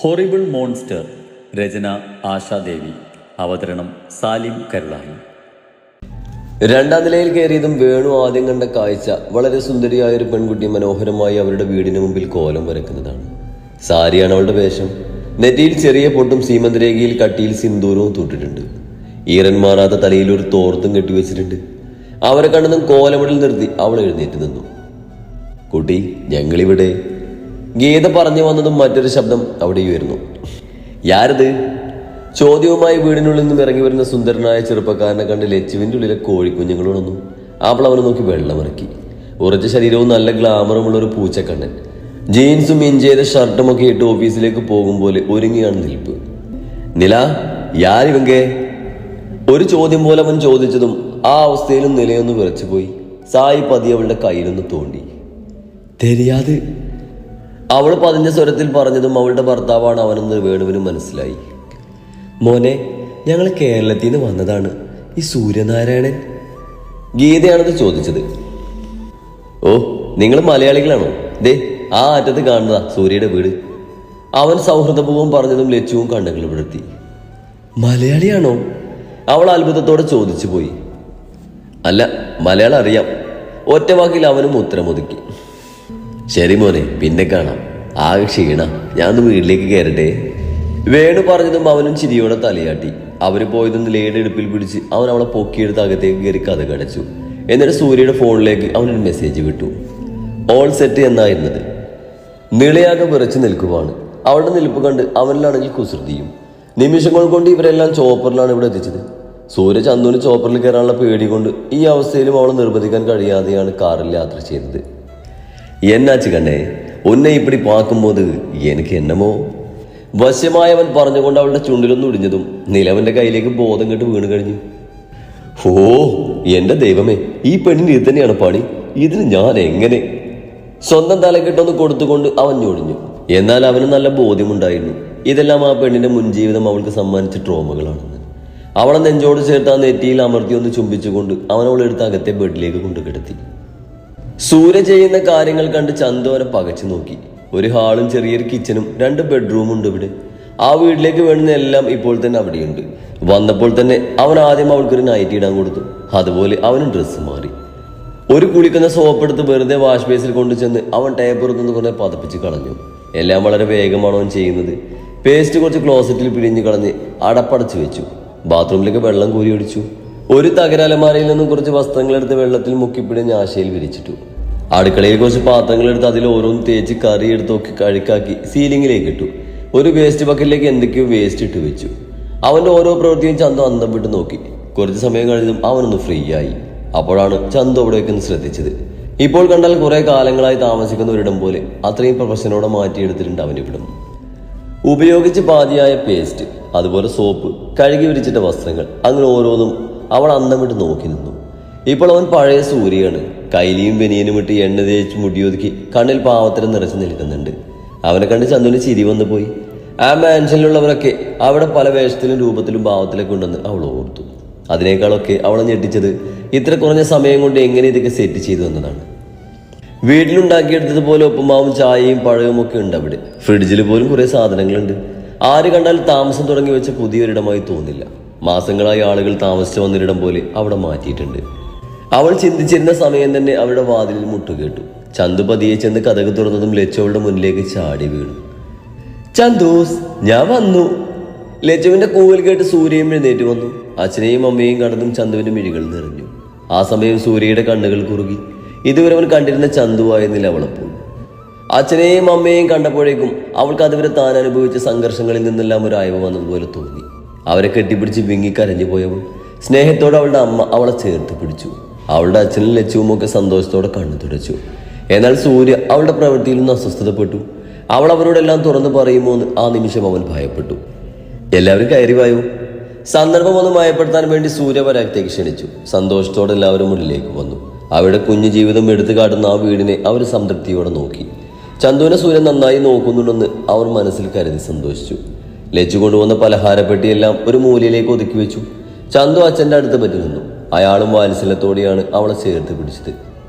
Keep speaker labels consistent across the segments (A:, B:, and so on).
A: Horrible monster. രചന ആശാദേവി. അവതരണം സാലിം കരുളായി.
B: രണ്ടാം നിലയിൽ കയറിയതും വേണു ആദ്യം കണ്ട കാഴ്ച വളരെ സുന്ദരിയായ ഒരു പെൺകുട്ടി മനോഹരമായി അവരുടെ വീടിന് മുമ്പിൽ കോലം വരക്കുന്നതാണ്. സാരിയാണ് അവളുടെ വേഷം. നെറ്റിയിൽ ചെറിയ പൊട്ടും സീമന്തരേഖയിൽ കട്ടിയിൽ സിന്ദൂരവും തൊട്ടിട്ടുണ്ട്. ഈറൻ മാറാത്ത തലയിൽ ഒരു തോർത്തും കെട്ടിവെച്ചിട്ടുണ്ട്. അവരെ കണ്ടതും കോലമിടൽ നിർത്തി അവൾ എഴുന്നേറ്റ് നിന്നു. കുട്ടി, ഞങ്ങളിവിടെ. ഗീത പറഞ്ഞു വന്നതും മറ്റൊരു ശബ്ദം അവിടെ ഉയർന്നു. യാരത്? ചോദ്യവുമായി വീടിനുള്ളിൽ നിന്നും ഇറങ്ങി വരുന്ന സുന്ദരനായ ചെറുപ്പക്കാരനെ കണ്ട് ലച്ചുവിൻ്റെ ഉള്ളിലെ കോഴിക്കുഞ്ഞുങ്ങളോടൊന്നും അവൾ അവനെ നോക്കി വെള്ളമിറക്കി. ഉറച്ച ശരീരവും നല്ല ഗ്ലാമറുമുള്ള ഒരു പൂച്ചക്കണ്ണൻ, ജീൻസും ഇഞ്ച് ചെയ്ത ഷർട്ടും ഒക്കെ ഇട്ട് ഓഫീസിലേക്ക് പോകും പോലെ ഒരുങ്ങിയാണ് നിൽപ്പ്. നില, യാരിവങ്കേ? ഒരു ചോദ്യം പോലെ അവൻ ചോദിച്ചതും ആ അവസ്ഥയിലും നിലയൊന്ന് വിറച്ചുപോയി. സായി പതി അവളുടെ കയ്യിലൊന്ന് തോണ്ടി. തെരിയാത്, അവൾ പതിഞ്ഞ സ്വരത്തിൽ പറഞ്ഞതും അവളുടെ ഭർത്താവാണ് അവനെന്ന് വേണുവിന് മനസ്സിലായി. മോനെ, ഞങ്ങൾ കേരളത്തിൽ നിന്ന് വന്നതാണ്. ഈ സൂര്യനാരായണൻ? ഗീതയാണെന്ന് ചോദിച്ചത്. ഓ, നിങ്ങൾ മലയാളികളാണോ? ദേ ആ അറ്റത്ത് കാണുന്നതാ സൂര്യയുടെ വീട്. അവൻ സൗഹൃദപൂർവ്വം പറഞ്ഞതും ലച്ചുവും കണ്ണുകൾ വിടർത്തി. മലയാളിയാണോ? അവൾ അത്ഭുതത്തോടെ ചോദിച്ചു പോയി. അല്ല, മലയാളം അറിയാം. ഒറ്റ വാക്കിൽ അവനും ഉത്തരമൊതുക്കി. ശരി മോനെ, പിന്നെ കാണാം. ആകെ ക്ഷീണ, ഞാൻ വീട്ടിലേക്ക് കയറട്ടെ. വേണു പറഞ്ഞതും അവനും ചിരിയോടെ തലയാട്ടി. അവര് പോയതും നിലയുടെ ഇടുപ്പിൽ പിടിച്ച് അവൻ അവളെ പൊക്കിയെടുത്ത് അകത്തേക്ക് കയറി കഥ കടച്ചു. എന്നിട്ട് സൂര്യയുടെ ഫോണിലേക്ക് അവനൊരു മെസ്സേജ് വിട്ടു. All set എന്നായിരുന്നത്. നിളയാകെ വിറച്ചു നിൽക്കുവാണ്. അവളുടെ നിൽപ്പ് കണ്ട് അവനിലാണെങ്കിൽ കുസൃതിയും. നിമിഷങ്ങൾ കൊണ്ട് ഇവരെല്ലാം ചോപ്പറിലാണ് ഇവിടെ എത്തിച്ചത്. സൂര്യ ചന്തുവിന് ചോപ്പറിൽ കയറാനുള്ള പേടി കൊണ്ട് ഈ അവസ്ഥയിലും അവളെ നിർബന്ധിക്കാൻ കഴിയാതെയാണ് കാറിൽ യാത്ര ചെയ്തത്. എന്നാച്ചു കണ്ണേ, ഉന്നെ ഇപ്പിടി പാക്കുമ്പോത് എനിക്ക് എന്നമോ? വശ്യമായവൻ പറഞ്ഞുകൊണ്ട് അവളുടെ ചുണ്ടിലൊന്നും ഒടിഞ്ഞതും നിലവന്റെ കയ്യിലേക്ക് ബോധം കെട്ട് വീണ് കഴിഞ്ഞു. ഓ എന്റെ ദൈവമേ, ഈ പെണ്ണിന് ഇത് തന്നെയാണ് പണി. ഇതിന് ഞാൻ എങ്ങനെ? സ്വന്തം തലക്കെട്ടൊന്ന് കൊടുത്തുകൊണ്ട് അവൻ ഞൊടിഞ്ഞു. എന്നാൽ അവന് നല്ല ബോധ്യമുണ്ടായിരുന്നു, ഇതെല്ലാം ആ പെണ്ണിന്റെ മുൻജീവിതം അവൾക്ക് സമ്മാനിച്ച ട്രോമകളാണെന്ന്. അവളെ നെഞ്ചോട് ചേർത്ത് ആ നെറ്റിയിൽ അമർത്തി ഒന്ന് ചുംബിച്ചുകൊണ്ട് അവൻ അവളെടുത്ത് അകത്തെ ബെഡിലേക്ക് കൊണ്ടുകിടത്തി. സൂര്യ ചെയ്യുന്ന കാര്യങ്ങൾ കണ്ട് ചന്തു അവനെ പകച്ചു നോക്കി. ഒരു ഹാളും ചെറിയൊരു കിച്ചനും 2 ബെഡ്റൂമും ഉണ്ട് ഇവിടെ. ആ വീട്ടിലേക്ക് വേണ്ടുന്ന എല്ലാം ഇപ്പോൾ തന്നെ അവിടെയുണ്ട്. വന്നപ്പോൾ തന്നെ അവൻ ആദ്യം അവൾക്കൊരു നൈറ്റി ഇടാൻ കൊടുത്തു. അതുപോലെ അവനും ഡ്രസ്സ് മാറി. ഒരു കുളിക്കുന്ന സോപ്പ് എടുത്ത് വെറുതെ വാഷ് ബേസിൽ കൊണ്ടു ചെന്ന് അവൻ ടേപ്പുറത്തുനിന്ന് കുറെ പതപ്പിച്ച് കളഞ്ഞു. എല്ലാം വളരെ വേഗമാണ് അവൻ ചെയ്യുന്നത്. പേസ്റ്റ് കുറച്ച് ക്ലോസറ്റിൽ പിഴിഞ്ഞ് കളഞ്ഞ് അടപ്പടച്ചു വെച്ചു. ബാത്റൂമിലേക്ക് വെള്ളം കോരി ഒഴിച്ചു. ഒരു തകരാലമാരയിൽ നിന്നും കുറച്ച് വസ്ത്രങ്ങളെടുത്ത് വെള്ളത്തിൽ മുക്കിപ്പിടിഞ്ഞ് ആശയിൽ വിരിച്ചിട്ടു. അടുക്കളയിൽ കുറച്ച് പാത്രങ്ങളെടുത്ത് അതിൽ ഓരോന്ന് തേച്ച് കറി എടുത്തൊക്കെ കഴുക്കാക്കി സീലിങ്ങിലേക്ക് ഇട്ടു. ഒരു വേസ്റ്റ് ബക്കറ്റിലേക്ക് എന്തൊക്കെയോ വേസ്റ്റ് ഇട്ട് വെച്ചു. അവന്റെ ഓരോ പ്രവൃത്തിയും ചന്തു അന്തം വിട്ട് നോക്കി. കുറച്ച് സമയം കഴിഞ്ഞതും അവനൊന്ന് ഫ്രീ ആയി. അപ്പോഴാണ് ചന്തു അവിടേക്കൊന്ന് ശ്രദ്ധിച്ചത്. ഇപ്പോൾ കണ്ടാൽ കുറെ കാലങ്ങളായി താമസിക്കുന്ന ഒരിടം പോലെ അത്രയും പ്രൊഫഷനോടെ മാറ്റിയെടുത്തിട്ടുണ്ട് അവനിവിടം. ഉപയോഗിച്ച് പാതിയായ പേസ്റ്റ്, അതുപോലെ സോപ്പ്, കഴുകി വിരിച്ചിട്ട വസ്ത്രങ്ങൾ, അങ്ങനെ ഓരോന്നും അവൾ അന്തം വിട്ട് നോക്കി നിന്നു. ഇപ്പോൾ അവൻ പഴയ സൂര്യയാണ്. കൈലിയും ബനിയനും ഇട്ട് എണ്ണ തേച്ച് മുടിയൊതുക്കി കണ്ണിൽ പാവത്തരം നിറച്ചു നിൽക്കുന്നുണ്ട്. അവനെ കണ്ട് ചന്തുവിന് ചിരി വന്നു പോയി. ആ മാൻഷനിലുള്ളവരൊക്കെ അവിടെ പല വേഷത്തിലും രൂപത്തിലും ഭാവത്തിലൊക്കെ ഉണ്ടെന്ന് അവൾ ഓർത്തു. അതിനേക്കാളൊക്കെ അവളെ ഞെട്ടിച്ചത് ഇത്ര കുറഞ്ഞ സമയം കൊണ്ട് എങ്ങനെ ഇതൊക്കെ സെറ്റ് ചെയ്തു എന്നതാണ്. വീട്ടിലുണ്ടാക്കിയെടുത്തതുപോലെ ഉപ്പുമാവും ചായയും പഴവും ഒക്കെ ഉണ്ട് അവിടെ. ഫ്രിഡ്ജിൽ പോലും കുറെ സാധനങ്ങളുണ്ട്. ആര് കണ്ടാൽ താമസം തുടങ്ങി വെച്ച പുതിയൊരിടമായി തോന്നില്ല. മാസങ്ങളായി ആളുകൾ താമസിച്ചു വന്നിരിടം പോലെ അവിടെ മാറ്റിയിട്ടുണ്ട്. അവൾ ചിന്തിച്ചിരുന്ന സമയം തന്നെ അവരുടെ വാതിലിൽ മുട്ടുകേട്ടു. ചന്തു പതിയെ ചെന്ന് കതക് തുറന്നതും ലച്ചുവളുടെ മുന്നിലേക്ക് ചാടി വീണു. ചന്തൂസ്, ഞാൻ വന്നു. ലച്ചുവിന്റെ കൂവൽ കേട്ട് സൂര്യയും എഴുന്നേറ്റ് വന്നു. അച്ഛനെയും അമ്മയെയും കണ്ടതും ചന്തുവിന്റെ മിഴികൾ നിറഞ്ഞു. ആ സമയം സൂര്യയുടെ കണ്ണുകൾ കുറുകി. ഇതുവരെ അവൻ കണ്ടിരുന്ന ചന്തുവായിരുന്നില്ല അവളപ്പോൾ. അച്ഛനെയും അമ്മയെയും കണ്ടപ്പോഴേക്കും അവൾക്ക് അതുവരെ താൻ അനുഭവിച്ച സംഘർഷങ്ങളിൽ നിന്നെല്ലാം ഒരു അയവ് വന്നതുപോലെ തോന്നി. അവരെ കെട്ടിപ്പിടിച്ച് വിങ്ങി കരഞ്ഞു പോയവൾ. സ്നേഹത്തോടെ അവളുടെ അമ്മ അവളെ ചേർത്ത് പിടിച്ചു. അവളുടെ അച്ഛനും ലച്ചുവും ഒക്കെ സന്തോഷത്തോടെ കണ്ണു തുടച്ചു. എന്നാൽ സൂര്യ അവളുടെ പ്രവൃത്തിയിൽ നിന്ന് അസ്വസ്ഥതപ്പെട്ടു. അവൾ അവരോടെല്ലാം തുറന്നു പറയുമോ എന്ന് ആ നിമിഷം അവൻ ഭയപ്പെട്ടു. എല്ലാവരും കയറി വായോ. സന്ദർഭം ഒന്ന് മയപ്പെടുത്താൻ വേണ്ടി സൂര്യ വരാത്തേക്ക് ക്ഷണിച്ചു. സന്തോഷത്തോടെ എല്ലാവരും ഉള്ളിലേക്ക് വന്നു. അവരുടെ കുഞ്ഞു ജീവിതം എടുത്തു കാട്ടുന്ന ആ വീടിനെ അവർ സംതൃപ്തിയോടെ നോക്കി. ചന്തുവിനെ സൂര്യൻ നന്നായി നോക്കുന്നുണ്ടെന്ന് അവർ മനസ്സിൽ കരുതി സന്തോഷിച്ചു. ലച്ചു കൊണ്ടുവന്ന പലഹാരപ്പെട്ടിയെല്ലാം ഒരു മൂലയിലേക്ക് ഒതുക്കി വെച്ചു. ചന്തു അച്ഛൻ്റെ അടുത്ത് പറ്റി നിന്നു. അയാളും വാത്സല്യത്തോടെയാണ് അവളെ ചേർത്ത് പിടിച്ചത്.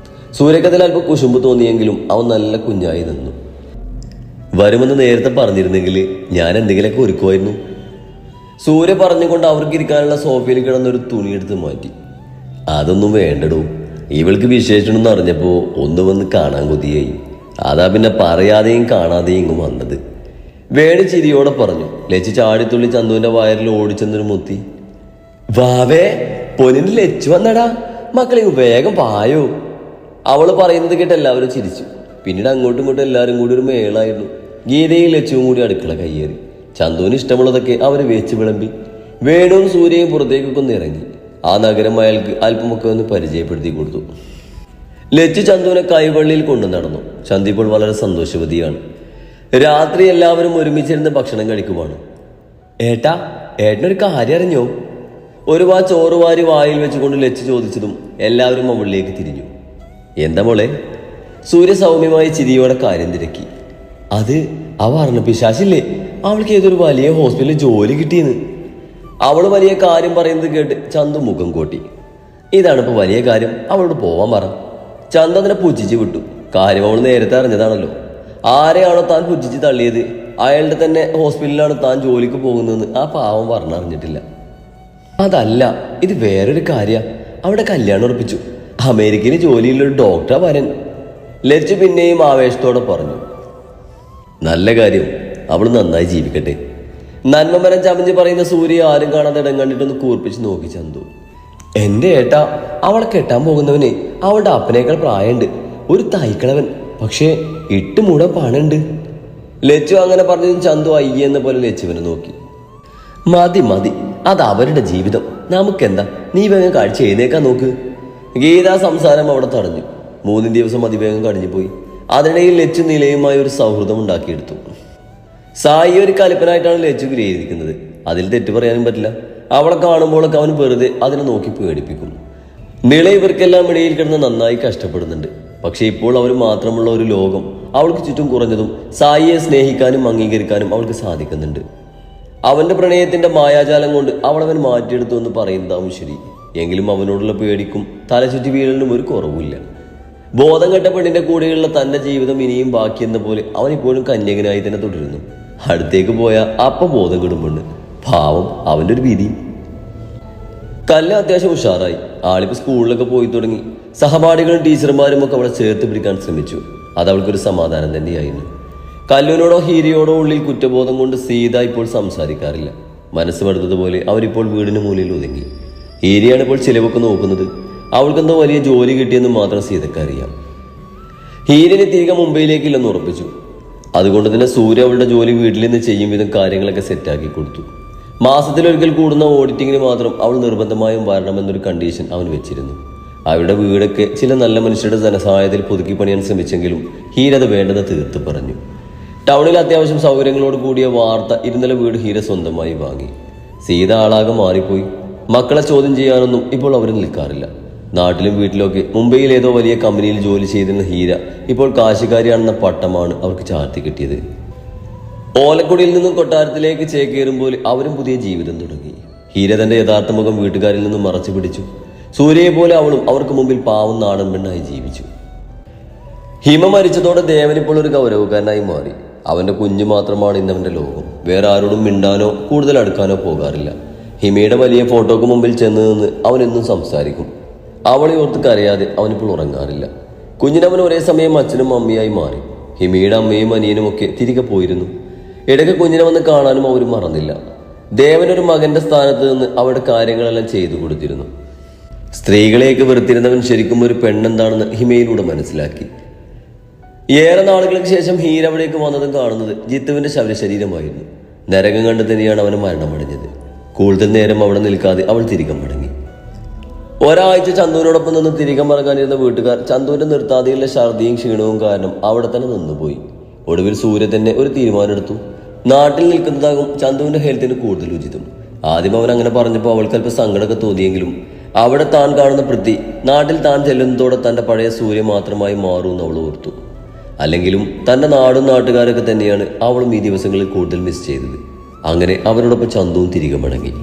B: സൂര്യക്കത്തിൽ അല്പം കുശുമ്പ് തോന്നിയെങ്കിലും അവൻ നല്ല കുഞ്ഞായി നിന്നു. വരുമെന്ന് നേരത്തെ പറഞ്ഞിരുന്നെങ്കിൽ ഞാൻ എന്തെങ്കിലുമൊക്കെ ഒരുക്കുമായിരുന്നു. സൂര്യ പറഞ്ഞുകൊണ്ട് അവർക്ക് ഇരിക്കാനുള്ള സോഫയിൽ കിടന്നൊരു തുണിയെടുത്ത് മാറ്റി. അതൊന്നും വേണ്ടടോ, ഇവൾക്ക് വിശേഷണമെന്ന് അറിഞ്ഞപ്പോൾ ഒന്ന് വന്ന് കാണാൻ കൊതിയായി. അതാ പിന്നെ പറയാതെയും കാണാതെയും ഇങ്ങ് വന്നത്. വേണി ചിരിയോടെ പറഞ്ഞു. ലച്ചു ചാടിത്തുള്ളി ചന്തുവിന്റെ വയറിൽ ഓടിച്ചെന്നൊരു മുത്തി. വാവേ, പൊന്നിന് ലച്ചു വന്നടാ, മക്കളെ വേഗം പായോ. അവള് പറയുന്നത് കേട്ട് എല്ലാവരും ചിരിച്ചു. പിന്നീട് അങ്ങോട്ടും ഇങ്ങോട്ടും എല്ലാവരും കൂടി ഒരു മേളായിരുന്നു. ഗീതയും ലച്ചുവും കൂടി അടുക്കള കയ്യേറി. ചന്തുവിന് ഇഷ്ടമുള്ളതൊക്കെ അവര് വേച്ച് വിളമ്പി. വേണുവും സൂര്യയും പുറത്തേക്കൊക്കെ ഒന്ന് ഇറങ്ങി. ആ നഗരം അയാൾക്ക് അല്പമൊക്കെ ഒന്ന് പരിചയപ്പെടുത്തി കൊടുത്തു. ലച്ചു ചന്തുവിനെ കൈവള്ളിയിൽ കൊണ്ടു നടന്നു. ചന്തു ഇപ്പോൾ വളരെ സന്തോഷവതിയാണ്. രാത്രി എല്ലാവരും ഒരുമിച്ചിരുന്ന് ഭക്ഷണം കഴിക്കുവാണ്. ഏട്ടനൊരു കാര്യം അറിഞ്ഞോ? ഒരു ചോറ് വാരി വായിൽ വെച്ചുകൊണ്ട് ലച്ചു ചോദിച്ചതും എല്ലാവരും അവളിലേക്ക് തിരിഞ്ഞു. എന്താ മോളെ? സൂര്യ സൗമ്യമായ ചിരിയോടെ കാര്യം തിരക്കി. അത് ആ വർണ്ണപിശാചില്ലേ, അവൾക്ക് ഏതൊരു വലിയ ഹോസ്പിറ്റലിൽ ജോലി കിട്ടിയെന്ന്. അവള് വലിയ കാര്യം പറയുന്നത് കേട്ട് ചന്തു മുഖം കോട്ടി. ഇതാണിപ്പോ വലിയ കാര്യം, അവളോട് പോവാൻ പറ. ചന്തു അതിനെ പുച്ഛിച്ച് വിട്ടു. കാര്യം അവൾ നേരത്തെ അറിഞ്ഞതാണല്ലോ. ആരെയാണോ താൻ പുച്ഛിച്ച് തള്ളിയത് അയാളുടെ തന്നെ ഹോസ്പിറ്റലിലാണ് താൻ ജോലിക്ക് പോകുന്നതെന്ന് ആ പാവം പറഞ്ഞറിഞ്ഞിട്ടില്ല. അതല്ല, ഇത് വേറൊരു കാര്യ. അവിടെ കല്യാണം ഉറപ്പിച്ചു. അമേരിക്കയിൽ ജോലിയുള്ളൊരു ഡോക്ടറാ വരൻ. ലച്ചു പിന്നെയും ആവേശത്തോടെ പറഞ്ഞു. നല്ല കാര്യം, അവൾ നന്നായി ജീവിക്കട്ടെ. നന്മമരം ചമഞ്ഞ് പറയുന്ന സൂര്യ ആരും കാണാതെ ഇടം കണ്ടിട്ടൊന്ന് കൂർപ്പിച്ച് നോക്കി ചന്തു. എന്റെ ഏട്ടാ, അവളെ കെട്ടാൻ പോകുന്നവനെ അവളുടെ അപ്പനേക്കാൾ പ്രായമുണ്ട്. ഒരു തൈക്കളവൻ, പക്ഷേ ഇട്ടുമൂടാൻ പണുണ്ട്. ലച്ചു അങ്ങനെ പറഞ്ഞതും ചന്തു അയ്യെന്ന പോലെ ലച്ചുവിനെ നോക്കി. മതി, അത് അവരുടെ ജീവിതം, നമുക്കെന്താ? നീ വേഗം കാഴ്ച എഴുന്നേക്കാൻ നോക്ക്. ഗീതാ സംസാരം അവിടെ തടഞ്ഞു. 3 ദിവസം അതിവേഗം കഴിഞ്ഞുപോയി. അതിനിടയിൽ ലച്ചു നിലയുമായി ഒരു സൗഹൃദം ഉണ്ടാക്കിയെടുത്തു. സായി ഒരു കലിപ്പനായിട്ടാണ് ലച്ചു വിലയിരുത്തിക്കുന്നത്. അതിൽ തെറ്റു പറയാനും പറ്റില്ല. അവളെ കാണുമ്പോഴൊക്കെ അവൻ വെറുതെ അതിനെ നോക്കി പേടിപ്പിക്കും. നിള ഇവർക്കെല്ലാം ഇടയിൽ കിടന്ന് നന്നായി കഷ്ടപ്പെടുന്നുണ്ട്. പക്ഷെ ഇപ്പോൾ അവർ മാത്രമുള്ള ഒരു ലോകം അവൾക്ക് ചുറ്റും കുറഞ്ഞതും സായിയെ സ്നേഹിക്കാനും അംഗീകരിക്കാനും അവൾക്ക് സാധിക്കുന്നുണ്ട്. അവന്റെ പ്രണയത്തിന്റെ മായാജാലം കൊണ്ട് അവളവൻ മാറ്റിയെടുത്തു എന്ന് പറയുന്നതാവും ശരി. എങ്കിലും അവനോടുള്ള പേടിക്കും തലചുറ്റി വീഴലിനും ഒരു കുറവില്ല. ബോധം കെട്ട പെണ്ണിന്റെ കൂടെയുള്ള തന്റെ ജീവിതം ഇനിയും ബാക്കിയെന്ന പോലെ അവൻ ഇപ്പോഴും കന്യകനായി തന്നെ തുടരുന്നു. അടുത്തേക്ക് പോയ അപ്പം ബോധം കെടുമ്പുണ്ട്. പാവം അവന്റെ ഒരു വിധി. കല്ല് അത്യാവശ്യം ഉഷാറായി. ആളിപ്പോ സ്കൂളിലൊക്കെ പോയി തുടങ്ങി. സഹപാഠികളും ടീച്ചർമാരും ഒക്കെ അവളെ ചേർത്ത് പിടിക്കാൻ ശ്രമിച്ചു. അത് അവൾക്കൊരു സമാധാനം തന്നെയായിരുന്നു. കല്ലുവിനോടോ ഹീരയോടോ ഉള്ളിൽ കുറ്റബോധം കൊണ്ട് സീത ഇപ്പോൾ സംസാരിക്കാറില്ല. മനസ്സ് മടുത്തതുപോലെ അവരിപ്പോൾ വീടിന് മൂലയിൽ ഒതുങ്ങി. ഹീരയാണ് ഇപ്പോൾ ചിലവൊക്കെ നോക്കുന്നത്. അവൾക്കെന്തോ വലിയ ജോലി കിട്ടിയെന്ന് മാത്രം സീതയ്ക്ക് അറിയാം. ഹീരനെ തിരികെ മുംബൈയിലേക്കില്ലെന്ന് ഉറപ്പിച്ചു. അതുകൊണ്ട് തന്നെ സൂര്യ അവളുടെ ജോലി വീട്ടിൽ നിന്ന് ചെയ്യും വിധം കാര്യങ്ങളൊക്കെ സെറ്റാക്കി കൊടുത്തു. മാസത്തിലൊരിക്കൽ കൂടുന്ന ഓഡിറ്റിങ്ങിന് മാത്രം അവൾ നിർബന്ധമായും വരണമെന്നൊരു കണ്ടീഷൻ അവൻ വെച്ചിരുന്നു. അവരുടെ വീടൊക്കെ ചില നല്ല മനുഷ്യരുടെ ധനസഹായത്തിൽ പുതുക്കി പണിയാൻ ശ്രമിച്ചെങ്കിലും ഹീര അത് വേണ്ടെന്ന് തീർത്ത് പറഞ്ഞു. ടൗണിൽ അത്യാവശ്യം സൗകര്യങ്ങളോട് കൂടിയ വാർത്ത 2 നില വീട് ഹീര സ്വന്തമായി വാങ്ങി. സീത ആളാകെ മാറിപ്പോയി. മക്കളെ ചോദ്യം ചെയ്യാനൊന്നും ഇപ്പോൾ അവർ നിൽക്കാറില്ല. നാട്ടിലും വീട്ടിലൊക്കെ മുംബൈയിൽ ഏതോ വലിയ കമ്പനിയിൽ ജോലി ചെയ്തിരുന്ന ഹീര ഇപ്പോൾ കാശുകാരിയാണെന്ന പട്ടമാണ് അവർക്ക് ചാർത്തി കിട്ടിയത്. ഓലക്കുടിയിൽ നിന്നും കൊട്ടാരത്തിലേക്ക് ചേക്കേറുമ്പോൾ അവരും പുതിയ ജീവിതം തുടങ്ങി. ഹീര തന്റെ യഥാർത്ഥ മുഖം വീട്ടുകാരിൽ നിന്നും മറച്ചു പിടിച്ചു. സൂര്യയെ പോലെ അവളും അവർക്ക് മുമ്പിൽ പാവം നാടൻ പെണ്ണായി ജീവിച്ചു. ഹിമ മരിച്ചതോടെ ദേവൻ ഇപ്പോൾ ഒരു ഗൗരവക്കാരനായി മാറി. അവന്റെ കുഞ്ഞു മാത്രമാണ് ഇന്നവന്റെ ലോകം. വേറെ ആരോടും മിണ്ടാനോ കൂടുതൽ അടുക്കാനോ പോകാറില്ല. ഹിമയുടെ വലിയ ഫോട്ടോക്ക് മുമ്പിൽ ചെന്ന് നിന്ന് അവനെന്നും സംസാരിക്കും. അവളെ ഓർത്ത് കരയാതെ അവനിപ്പോൾ ഉറങ്ങാറില്ല. കുഞ്ഞിനവൻ ഒരേ സമയം അച്ഛനും അമ്മയായി മാറി. ഹിമയുടെ അമ്മയും അനിയനും ഒക്കെ തിരികെ പോയിരുന്നു. ഇടയ്ക്ക് കുഞ്ഞിനെ വന്ന് കാണാനും അവരും മറന്നില്ല. ദേവനൊരു മകന്റെ സ്ഥാനത്ത് നിന്ന് അവരുടെ കാര്യങ്ങളെല്ലാം ചെയ്തു കൊടുത്തിരുന്നു. സ്ത്രീകളെയൊക്കെ വെറുത്തിരുന്നവൻ ശരിക്കും ഒരു പെണ്ണെന്താണെന്ന് ഹിമയിലൂടെ മനസ്സിലാക്കി. ഏറെ നാളുകൾക്ക് ശേഷം ഹീര അവിടേക്ക് വന്നതും കാണുന്നത് ജിത്തുവിന്റെ ശവശരീരമായിരുന്നു. നരകം കണ്ടു തന്നെയാണ് അവന് മരണമടഞ്ഞത്. കൂടുതൽ നേരം അവിടെ നിൽക്കാതെ അവൾ തിരികെ മടങ്ങി. ഒരാഴ്ച ചന്തുവിനോടൊപ്പം നിന്ന് തിരികെ മടങ്ങാനിരുന്ന വീട്ടുകാർ ചന്തുവിന്റെ നിർത്താതെയുള്ള ഛർദിയും ക്ഷീണവും കാരണം അവിടെ തന്നെ നിന്നുപോയി. ഒടുവിൽ സൂര്യ തന്നെ ഒരു തീരുമാനമെടുത്തു. നാട്ടിൽ നിൽക്കുന്നതാകും ചന്തുവിന്റെ ഹെൽത്തിന് കൂടുതൽ ഉചിതം. ആദ്യം അവൻ അങ്ങനെ പറഞ്ഞപ്പോൾ അവൾക്ക് അല്പം സങ്കടമൊക്കെ തോന്നിയെങ്കിലും അവിടെ താൻ കാണുന്ന പൃഥ്വി നാട്ടിൽ താൻ ചെല്ലുന്നതോടെ തന്റെ പഴയ സൂര്യ മാത്രമായി മാറുമെന്ന് അവൾ ഓർത്തു. അല്ലെങ്കിലും തന്റെ നാടും നാട്ടുകാരൊക്കെ തന്നെയാണ് അവളും ഈ ദിവസങ്ങളിൽ കൂടുതൽ മിസ് ചെയ്തത്. അങ്ങനെ അവരോടൊപ്പം ചന്തുവും തിരികെ മടങ്ങി.